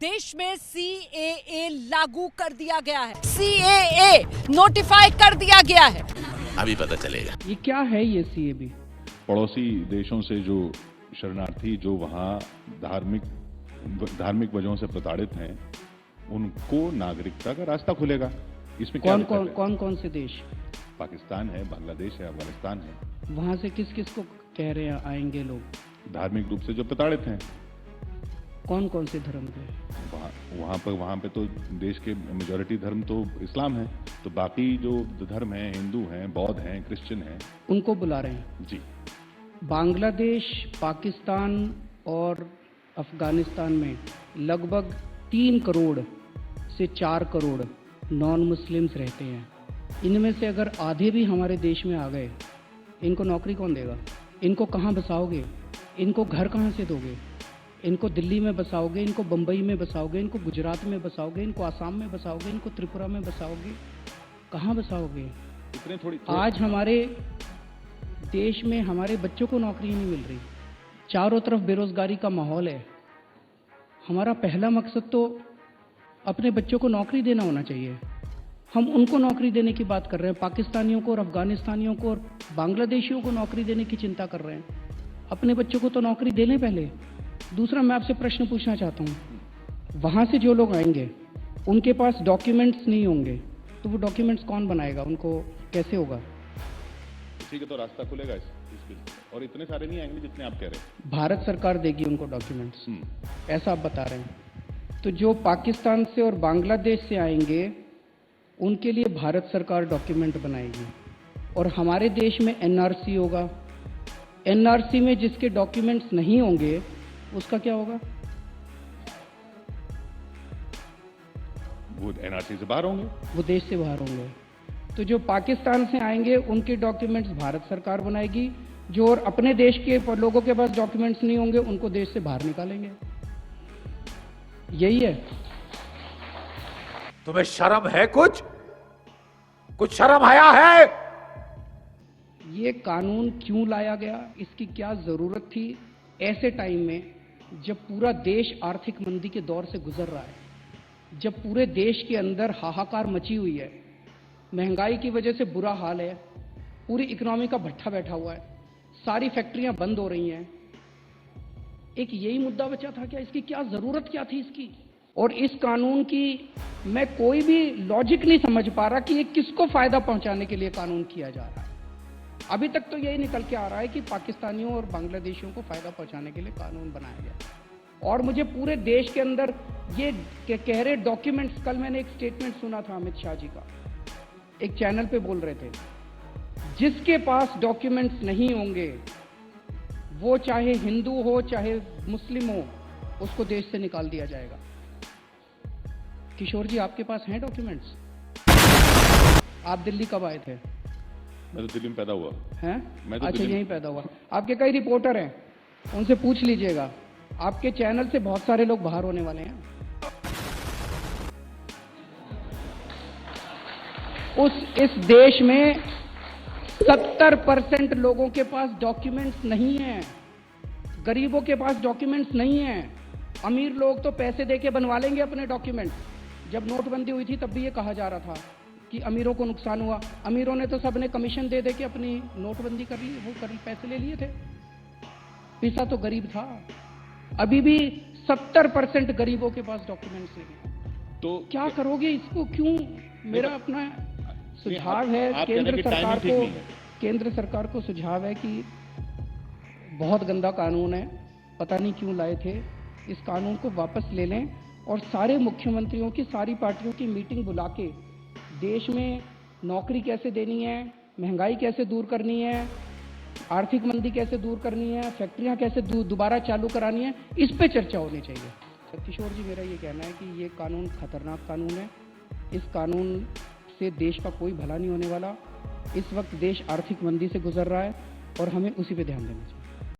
देश में CAA लागू कर दिया गया है, CAA नोटिफाई कर दिया गया है। अभी पता चलेगा ये क्या है ये CAB। पड़ोसी देशों से जो शरणार्थी जो वहाँ धार्मिक वजहों से प्रताड़ित हैं, उनको नागरिकता का रास्ता खुलेगा। इसमें कौन कौन से देश? पाकिस्तान है, बांग्लादेश है, अफगानिस्तान है। वहाँ से किस किस को कह रहे हैं आएंगे लोग? धार्मिक रूप से जो प्रताड़ित हैं। कौन कौन से धर्म के? वहाँ पे तो देश के मेजॉरिटी धर्म तो इस्लाम है, तो बाकी जो धर्म हैं, हिंदू हैं, बौद्ध हैं, क्रिश्चियन हैं, उनको बुला रहे हैं जी। बांग्लादेश, पाकिस्तान और अफगानिस्तान में लगभग 3 करोड़ से 4 करोड़ नॉन मुस्लिम्स रहते हैं। इनमें से अगर आधे भी हमारे देश में आ गए, इनको नौकरी कौन देगा? इनको कहाँ बसाओगे? इनको घर कहाँ से दोगे? इनको दिल्ली में बसाओगे, इनको बम्बई में बसाओगे, इनको गुजरात में बसाओगे, इनको आसाम में बसाओगे, इनको त्रिपुरा में बसाओगे, कहाँ बसाओगे? आज हमारे देश में हमारे बच्चों को नौकरी नहीं मिल रही, चारों तरफ बेरोजगारी का माहौल है। हमारा पहला मकसद तो अपने बच्चों को नौकरी देना होना चाहिए। हम उनको नौकरी देने की बात कर रहे हैं, पाकिस्तानियों को और अफगानिस्तानियों को और बांग्लादेशियों को नौकरी देने की चिंता कर रहे हैं। अपने बच्चों को तो नौकरी दे लें पहले। दूसरा, मैं आपसे प्रश्न पूछना चाहता हूँ, वहाँ से जो लोग आएंगे उनके पास डॉक्यूमेंट्स नहीं होंगे, तो वो डॉक्यूमेंट्स कौन बनाएगा? उनको कैसे होगा? ठीक है, तो रास्ता खुलेगा इस बिल। और इतने सारे नहीं आएंगे जितने आप कह रहे हैं। भारत सरकार देगी उनको डॉक्यूमेंट्स, ऐसा आप बता रहे हैं। तो जो पाकिस्तान से और बांग्लादेश से आएंगे उनके लिए भारत सरकार डॉक्यूमेंट बनाएगी। और हमारे देश में NRC होगा। NRC में जिसके डॉक्यूमेंट्स नहीं होंगे उसका क्या होगा? वो NRC से बाहर होंगे, वो देश से बाहर होंगे। तो जो पाकिस्तान से आएंगे उनके डॉक्यूमेंट्स भारत सरकार बनाएगी, जो और अपने देश के लोगों के पास डॉक्यूमेंट्स नहीं होंगे उनको देश से बाहर निकालेंगे। यही है। तुम्हें शर्म है? कुछ शर्म आया है? ये कानून क्यों लाया गया, इसकी क्या जरूरत थी ऐसे टाइम में जब पूरा देश आर्थिक मंदी के दौर से गुजर रहा है, जब पूरे देश के अंदर हाहाकार मची हुई है, महंगाई की वजह से बुरा हाल है, पूरी इकोनॉमी का भट्ठा बैठा हुआ है, सारी फैक्ट्रियां बंद हो रही हैं। एक यही मुद्दा बचा था क्या? इसकी क्या जरूरत क्या थी इसकी? और इस कानून की मैं कोई भी लॉजिक नहीं समझ पा रहा कि ये किसको फायदा पहुंचाने के लिए कानून किया जा रहा है। अभी तक तो यही निकल के आ रहा है कि पाकिस्तानियों और बांग्लादेशियों को फायदा पहुंचाने के लिए कानून बनाया गया। और मुझे पूरे देश के अंदर ये कह रहे डॉक्यूमेंट्स, कल मैंने एक स्टेटमेंट सुना था अमित शाह जी का, एक चैनल पे बोल रहे थे, जिसके पास डॉक्यूमेंट्स नहीं होंगे वो चाहे हिंदू हो चाहे मुस्लिम हो, उसको देश से निकाल दिया जाएगा। किशोर जी, आपके पास हैं डॉक्यूमेंट्स? आप दिल्ली कब आए थे? मैं तो दिल्ली में पैदा हुआ। हैं? मैं तो अच्छा, यहीं पैदा हुआ। आपके कई रिपोर्टर हैं, उनसे पूछ लीजिएगा। आपके चैनल से बहुत सारे लोग बाहर होने वाले हैं। इस देश में 70% लोगों के पास डॉक्यूमेंट्स नहीं है, गरीबों के पास डॉक्यूमेंट्स नहीं है। अमीर लोग तो पैसे देके बनवा लेंगे अपने डॉक्यूमेंट्स। जब नोटबंदी हुई थी तब भी ये कहा जा रहा था कि अमीरों को नुकसान हुआ। अमीरों ने तो सबने कमीशन दे के अपनी नोटबंदी कर ली, पैसे ले लिए थे। पैसा तो गरीब था। अभी भी 70% गरीबों के पास डॉक्यूमेंट्स नहीं है। तो क्या करोगे इसको? क्यों? मेरा अपना सुझाव है केंद्र सरकार को सुझाव है कि बहुत गंदा कानून है, पता नहीं क्यों लाए थे। इस कानून को वापस ले लें और सारे मुख्यमंत्रियों की, सारी पार्टियों की मीटिंग बुला के देश में नौकरी कैसे देनी है, महंगाई कैसे दूर करनी है, आर्थिक मंदी कैसे दूर करनी है, फैक्ट्रियां कैसे दोबारा चालू करानी है, इस पे चर्चा होनी चाहिए। तो किशोर जी, मेरा ये कहना है कि ये कानून खतरनाक कानून है। इस कानून से देश का कोई भला नहीं होने वाला। इस वक्त देश आर्थिक मंदी से गुजर रहा है और हमें उसी पे ध्यान देना चाहिए।